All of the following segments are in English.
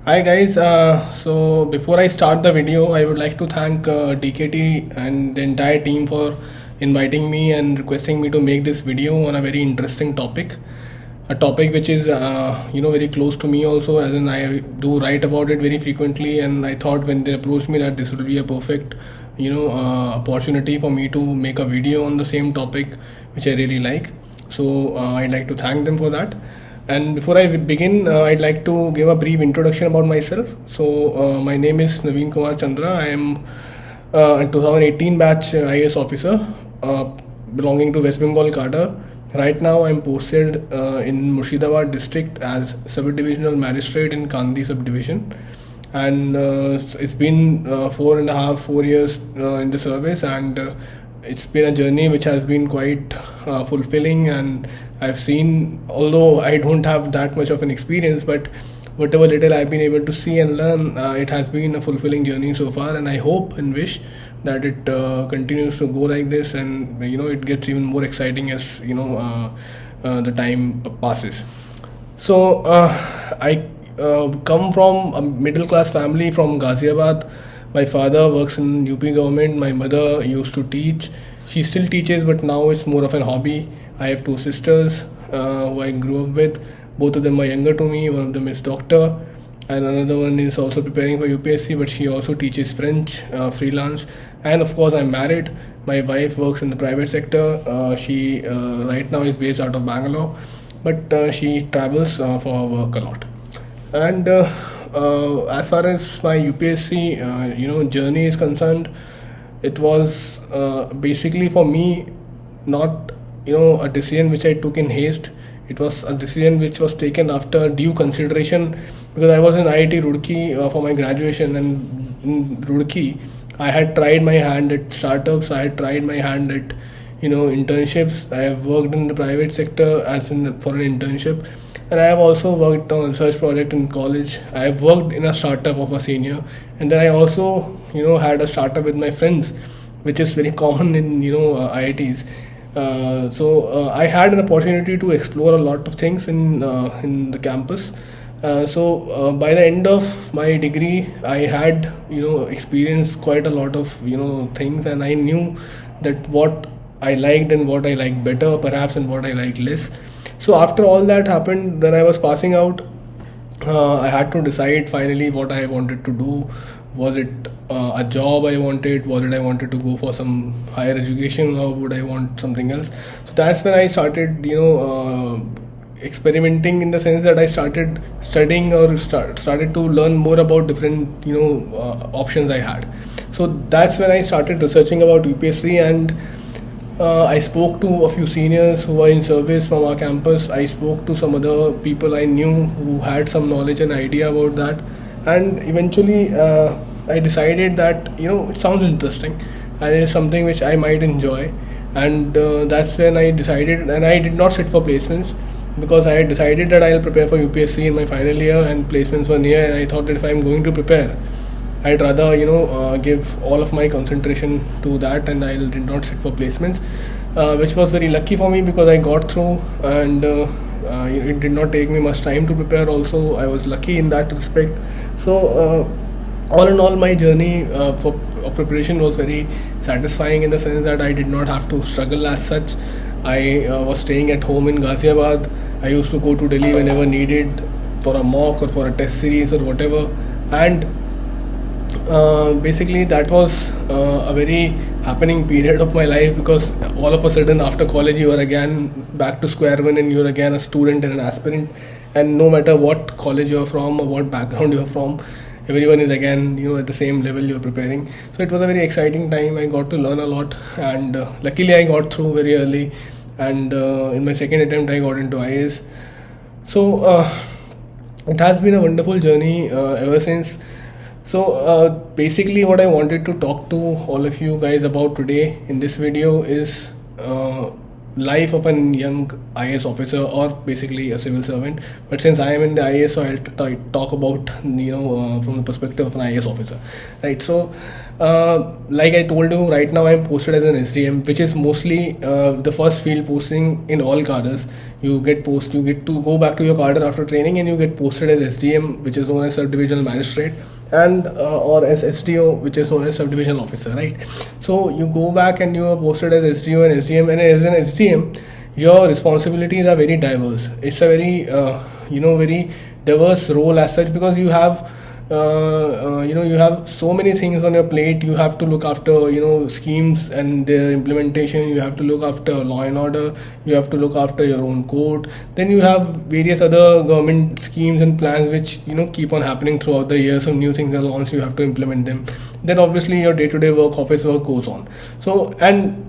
Hi guys, so before I start the video, I would like to thank DKT and the entire team for inviting me and requesting me to make this video on a very interesting topic. A topic which is very close to me also, as in I do write about it very frequently, and I thought when they approached me that this would be a perfect opportunity for me to make a video on the same topic which I really like. So I'd like to thank them for that. And before I begin, I'd like to give a brief introduction about myself. So my name is Naveen Chandra. I am a 2018 batch IAS officer belonging to West Bengal cadre. Right now, I'm posted in Murshidabad district as sub-divisional magistrate in Kandi subdivision, and it's been 4 years in the service, and it's been a journey which has been quite fulfilling. And I've seen, although I don't have that much of an experience, but whatever little I've been able to see and learn, it has been a fulfilling journey so far, and I hope and wish that it continues to go like this, and it gets even more exciting as the time passes. So I come from a middle class family from Ghaziabad. My father works in UP government. My mother used to teach. She still teaches, but now it's more of an hobby. I have two sisters who I grew up with. Both of them are younger to me. One of them is doctor, and another one is also preparing for UPSC, but she also teaches French freelance. And of course, I'm married. My wife works in the private sector. She right now is based out of Bangalore, but she travels for work a lot. And as far as my UPSC journey is concerned, it was basically for me not a decision which I took in haste. It was a decision which was taken after due consideration, because I was in IIT Roorkee for my graduation, and in Roorkee I had tried my hand at startups. I had tried my hand at internships. I have worked in the private sector for an internship, and I have also worked on a research project in college. I have worked in a startup of a senior, and then I also had a startup with my friends, which is very common in IITs. So I had an opportunity to explore a lot of things in the campus. So by the end of my degree, I had experienced quite a lot of things, and I knew that what I liked and what I liked better, perhaps, and what I liked less. So after all that happened, when I was passing out, I had to decide finally what I wanted to do. Was it a job I wanted? Was it I wanted to go for some higher education, or would I want something else? So that's when I started experimenting, in the sense that I started studying or started to learn more about different options I had. So that's when I started researching about UPSC, and I spoke to a few seniors who were in service from our campus. I spoke to some other people I knew who had some knowledge and idea about that, and eventually I decided that it sounds interesting and it is something which I might enjoy. And that's when I decided, and I did not sit for placements, because I had decided that I'll prepare for UPSC in my final year, and placements were near, and I thought that if I'm going to prepare, I'd rather give all of my concentration to that, and I did not sit for placements, which was very lucky for me, because I got through, and it did not take me much time to prepare. Also, I was lucky in that respect. So all in all, my journey for preparation was very satisfying, in the sense that I did not have to struggle as such. I was staying at home in Ghaziabad. I used to go to Delhi whenever needed for a mock or for a test series or whatever, and basically that was a very happening period of my life, because all of a sudden after college you are again back to square one, and you're again a student and an aspirant, and no matter what college you are from or what background you are from, everyone is again at the same level you're preparing. So it was a very exciting time. I got to learn a lot, and luckily I got through very early, and in my second attempt I got into IAS. So it has been a wonderful journey ever since. So basically what I wanted to talk to all of you guys about today in this video is life of a young IAS officer or basically a civil servant. But since I am in the IAS, so I'll talk about from the perspective of an IAS officer, right? So like I told you, right now I'm posted as an SDM, which is mostly the first field posting in all cadres. You get to go back to your cadre after training and you get posted as SDM, which is known as Sub-Divisional Magistrate, and or as SDO, which is known as Sub-Divisional Officer, right? So you go back and you are posted as SDO and SDM, and as an SDM your responsibilities are very diverse. It's a very very diverse role as such, because you have you have so many things on your plate. You have to look after schemes and their implementation. You have to look after law and order. You have to look after your own court. Then you have various other government schemes and plans which keep on happening throughout the year. Some new things are launched, you have to implement them. Then obviously your day-to-day work, office work goes on. So, and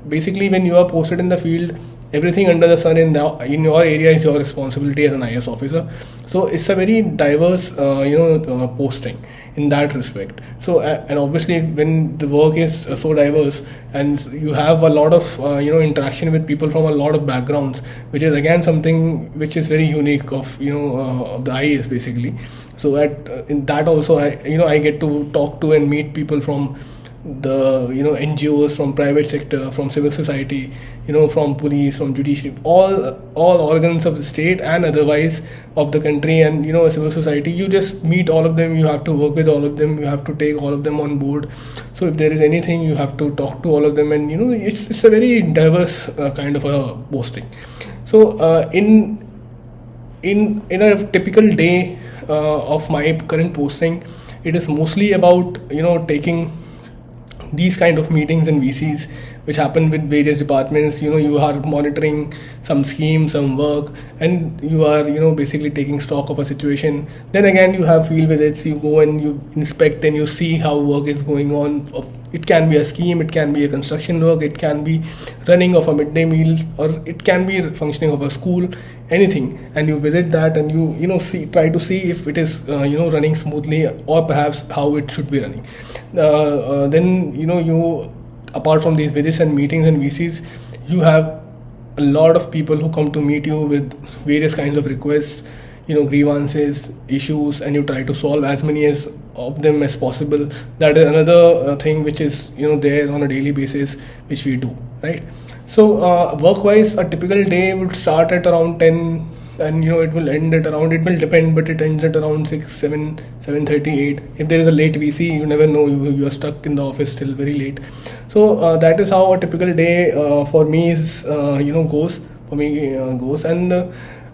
basically when you are posted in the field, everything under the sun in your area is your responsibility as an IAS officer. So it's a very diverse posting in that respect. So and obviously when the work is so diverse and you have a lot of interaction with people from a lot of backgrounds, which is again something which is very unique of of the IAS basically. So in that also I get to talk to and meet people from the NGOs, from private sector, from civil society, from police, from judiciary, all organs of the state and otherwise of the country, and civil society. You just meet all of them, you have to work with all of them, you have to take all of them on board. So if there is anything, you have to talk to all of them, and it's a very diverse kind of a posting. So in a typical day of my current posting, it is mostly about taking these kind of meetings and VCs which happen with various departments. You are monitoring some scheme, some work, and you are basically taking stock of a situation. Then again you have field visits, you go and you inspect and you see how work is going on. It can be a scheme, it can be a construction work, it can be running of a midday meal, or it can be functioning of a school, anything. And you visit that and you try to see if it is running smoothly, or perhaps how it should be running. Then you, apart from these visits and meetings and VCs, you have a lot of people who come to meet you with various kinds of requests, grievances, issues, and you try to solve as many of them as possible. That is another thing which is there on a daily basis, which we do, right? So work-wise, a typical day would start at around 10, and it will end at around, it will depend, but it ends at around 6, 7, 7:30, 8. If there is a late VC, you never know, you are stuck in the office till very late. So that is how a typical day for me is goes. And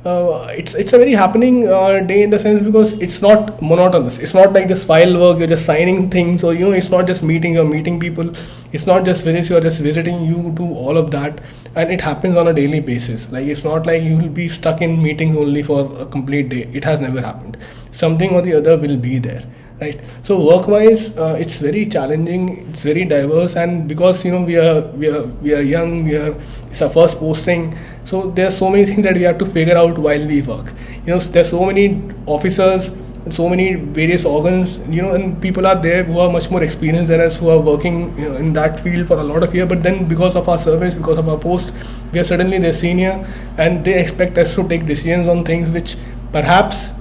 it's a very happening day, in the sense because it's not monotonous. It's not like just file work, you're just signing things, or it's not just meeting, you're meeting people. It's not just visits, you're just visiting. You do all of that, and it happens on a daily basis. Like, it's not like you will be stuck in meetings only for a complete day. It has never happened. Something or the other will be there, right? So work-wise, it's very challenging. It's very diverse, and because we are young, it's our first posting. So there are so many things that we have to figure out while we work. There's so many officers, so many various organs, and people are there who are much more experienced than us, who are working in that field for a lot of years. But then because of our service, because of our post, we are suddenly their senior, and they expect us to take decisions on things which perhaps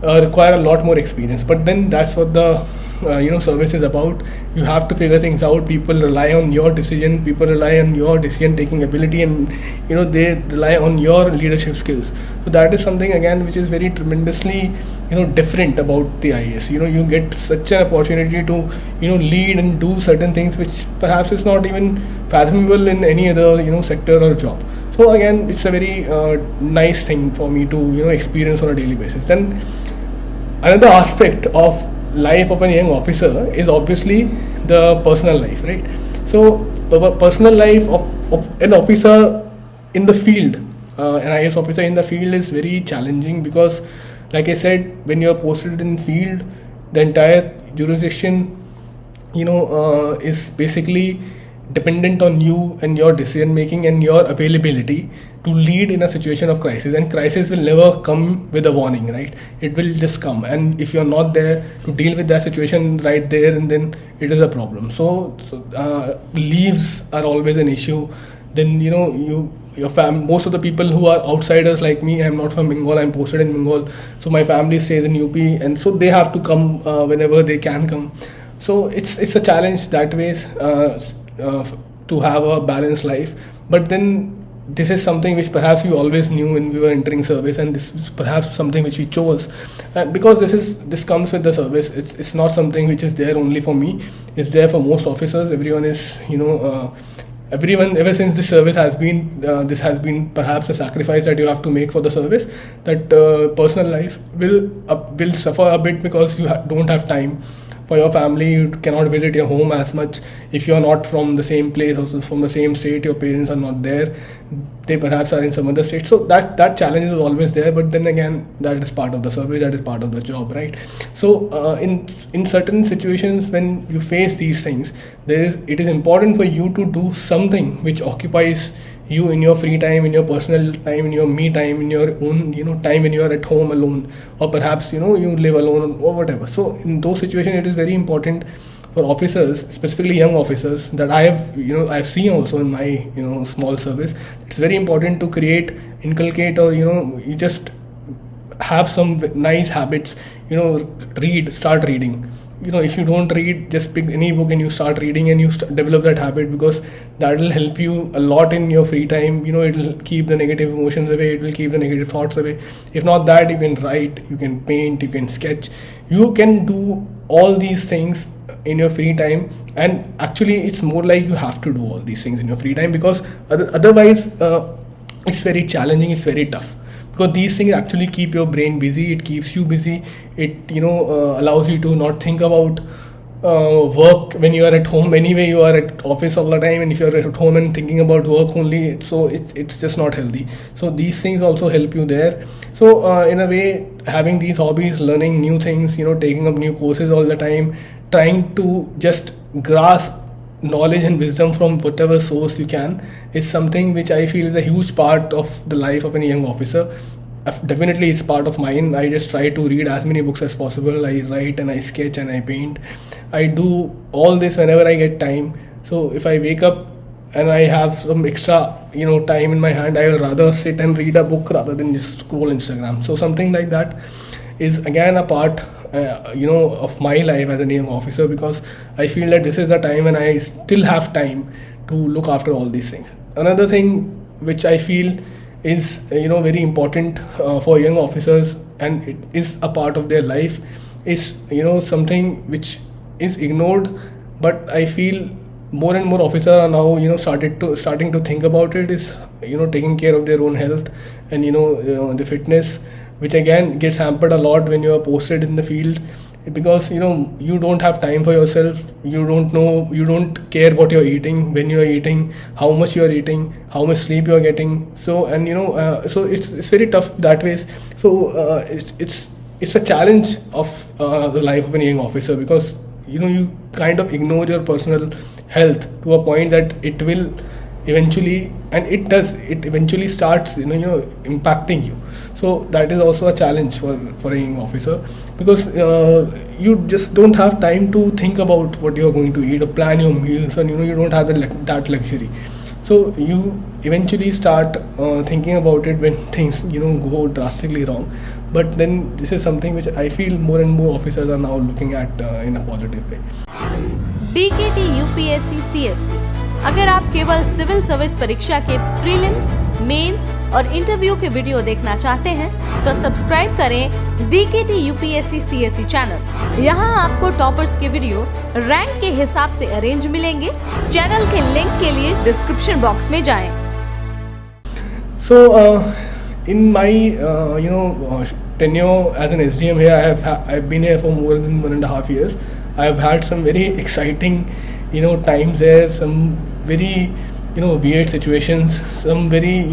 require a lot more experience. But then that's what the service is about. You have to figure things out. People rely on your decision, people rely on your decision taking ability, and they rely on your leadership skills. So that is something again which is very tremendously different about the IAS. You get such an opportunity to lead and do certain things which perhaps is not even fathomable in any other sector or job. So again, it's a very nice thing for me to experience on a daily basis. Then another aspect of life of a young officer is obviously the personal life, right? So the personal life of an officer in the field, an IAS officer in the field, is very challenging, because like I said, when you are posted in field, the entire jurisdiction is basically dependent on you and your decision making and your availability to lead in a situation of crisis. And crisis will never come with a warning, right? It will just come, and if you're not there to deal with that situation right there and then, it is a problem. So leaves are always an issue. Then most of the people who are outsiders like me, I'm not from Bengal, I'm posted in Bengal, so my family stays in UP, and so they have to come whenever they can come. So it's a challenge that ways to have a balanced life. But then this is something which perhaps we always knew when we were entering service, and this is perhaps something which we chose, because this comes with the service. It's not something which is there only for me. It's there for most officers. Everyone is, everyone, ever since this service has been, this has been perhaps a sacrifice that you have to make for the service, that personal life will suffer a bit, because you don't have time for your family. You cannot visit your home as much if you are not from the same place or from the same state. Your parents are not there, they perhaps are in some other state. So that challenge is always there. But then again, that is part of the service, that is part of the job, right? So in certain situations when you face these things, it is important for you to do something which occupies you in your free time, in your personal time, in your me time, in your own time when you are at home alone, or perhaps you live alone or whatever. So in those situations, it is very important for officers, specifically young officers, that I've seen also in my small service. It's very important to inculcate, or you just have some nice habits. Start reading. If you don't read, just pick any book and you start reading, and you develop that habit, because that will help you a lot in your free time. It will keep the negative emotions away, it will keep the negative thoughts away. If not that, you can write, you can paint, you can sketch, you can do all these things in your free time. And actually it's more like you have to do all these things in your free time, because otherwise it's very challenging, it's very tough. Because these things actually keep your brain busy, it keeps you busy, it allows you to not think about work when you are at home. Anyway, you are at office all the time, and if you are at home and thinking about work only, so it's just not healthy. So these things also help you there. So in a way, having these hobbies, learning new things, taking up new courses all the time, trying to just grasp knowledge and wisdom from whatever source you can, is something which I feel is a huge part of the life of any young officer. Definitely it's part of mine. I just try to read as many books as possible. I write and I sketch and I paint. I do all this whenever I get time. So if I wake up and I have some extra time in my hand, I will rather sit and read a book rather than just scroll Instagram. So something like that is again a part of my life as a young officer, because I feel that this is the time when I still have time to look after all these things. Another thing which I feel is very important for young officers, and it is a part of their life, is something which is ignored, but I feel more and more officers are now starting to think about it, is taking care of their own health and the fitness, which again gets hampered a lot when you are posted in the field, because you don't have time for yourself. You don't care what you're eating, when you're eating, how much you're eating, how much sleep you're getting. So and so it's very tough that way. So it's a challenge of the life of a young officer, because you kind of ignore your personal health to a point that it will eventually, and it eventually starts impacting you. So that is also a challenge for a young officer, because you just don't have time to think about what you're going to eat or plan your meals, and you don't have that luxury. So you eventually start thinking about it when things go drastically wrong. But then this is something which I feel more and more officers are now looking at in a positive way. DKT UPSC CSC, अगर आप केवल civil service परीक्षा के prelims, mains और interview के video देखना चाहते हैं तो सब्सक्राइब करें DKT UPSC CSC चैनल। यहाँ आपको टॉपर्स के वीडियो रैंक के हिसाब से अरेंज मिलेंगे। चैनल के लिंक के लिए डिस्क्रिप्शन बॉक्स में जाएं। So in my tenure as an SDM here, I've been here for more than 1.5 years. I've had some very exciting times there, some very weird situations, some very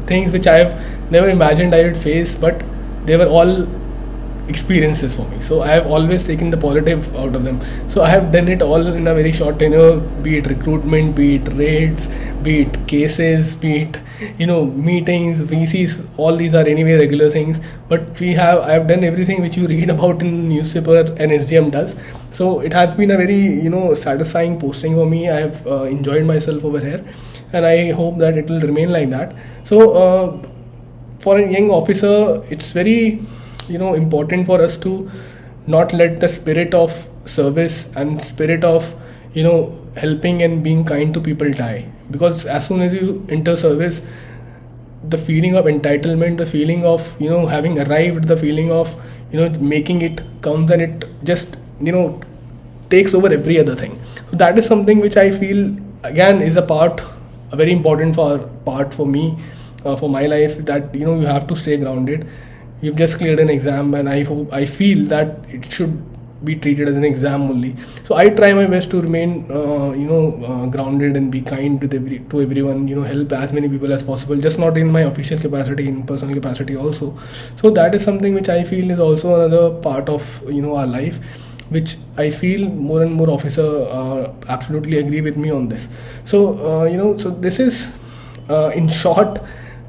things which I've never imagined I would face, but they were all experiences for me. So I have always taken the positive out of them. So I have done it all in a very short tenure, be it recruitment, be it raids, be it cases, be it meetings, VCs. All these are anyway regular things, but I have done everything which you read about in newspaper and SDM does. So it has been a very satisfying posting for me. I have enjoyed myself over here, and I hope that it will remain like that. So for a young officer, it's very important for us to not let the spirit of service and spirit of helping and being kind to people die, because as soon as you enter service, the feeling of entitlement, the feeling of having arrived, the feeling of making it comes, and it just takes over every other thing. So that is something which I feel again is a very important part for me, for my life, that you have to stay grounded. You've just cleared an exam, and I feel that it should be treated as an exam only. So I try my best to remain grounded and be kind to everyone, help as many people as possible, just not in my official capacity, in personal capacity also. So that is something which I feel is also another part of our life, which I feel more and more officer absolutely agree with me on this. So so this is in short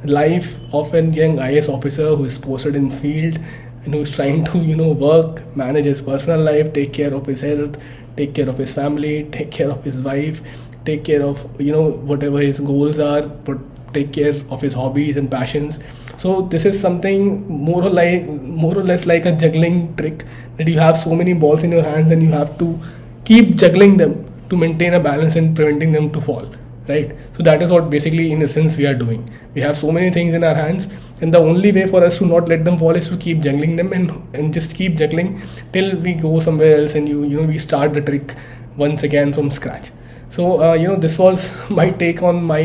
life of a young IAS officer who is posted in field and who is trying to work, manage his personal life, take care of his health, take care of his family, take care of his wife, take care of whatever his goals are, but take care of his hobbies and passions. So this is something more or less like a juggling trick, that you have so many balls in your hands and you have to keep juggling them to maintain a balance and preventing them to fall, right? So that is what basically in essence we are doing. We have so many things in our hands, and the only way for us to not let them fall is to keep juggling them and just keep juggling till we go somewhere else and we start the trick once again from scratch. So this was my take on my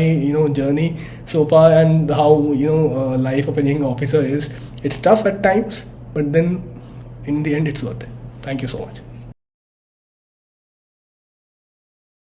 journey so far, and how life of a young officer is. It's tough at times, but then in the end it's worth it. Thank you so much.